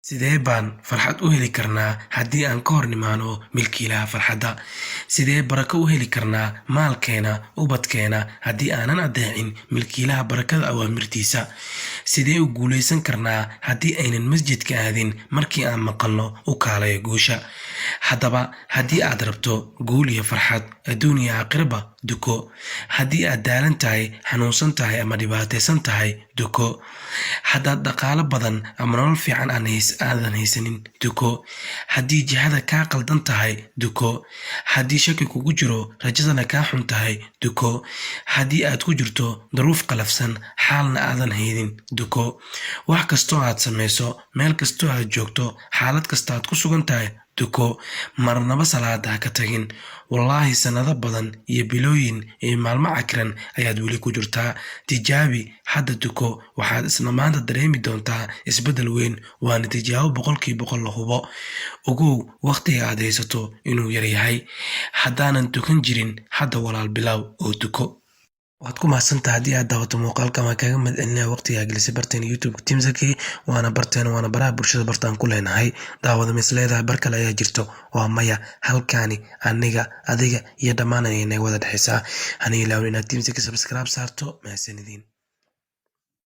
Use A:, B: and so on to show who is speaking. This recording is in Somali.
A: sidee baan farxad u heli karnaa haddii aan ka hor nimaano milkiilaha farxadda? sidee barako u heli karnaa maalkeena, ubadkeena haddii aanan adeecin milkiilaha barakada awaamirtiisa? sidee u guulaysan karnaa haddii aynan masjidka aadin markii aan maqalno u kaalaya guusha? haddaba haddii aad rabto guul iyo farxad adduun iyo aakhiraba, duko. haddii aad daalan tahay, xanuunsan tahay ama dhibaataysan tahay, duko. haddaad dhaqaalo badan ama nolol fiican aadan haysanin, duko. haddii jihada kaa qaldan tahay, duko. haddii shaki kugu jiro, rajadana kaa xun tahay, duko. haddii aad ku jirto duruuf qalafsan, xaalna aadan haynin, duko. wax kastoo aad samayso, meel kastoo aad joogto, xaalad kasta aad ku sugan tahay, duko. marnaba salaada ha ka tagin. wallaahi sanado badan iyo bilooyin iyo maalmo cakiran ayaad weli ku jirtaa. tijaabi, hadda duko. waxaad isla maanta dareemi doontaa isbeddel weyn. waana tijaabo 100% la hubo. ogow waqtiga aad haysato inuu yar yahay. haddaanan tukan jirin, hadda walaal bilow oo duko. waad ku mahadsantahay haddii aad daawato muuqaalkan. waan kaaga mahadcelinaya waqtiga aad gelisay barteen youtube Team Zaki. waana baraha bulshada bartaan ku leenahay. daawada mis leedahay bar kale ayaa jirto. waa maya, halkaani aniga, adiga iyo dhammaan inay wada dhexaysaa. hana ilaawin inaad Team Zaki subscribe saarto. mahadsanidin.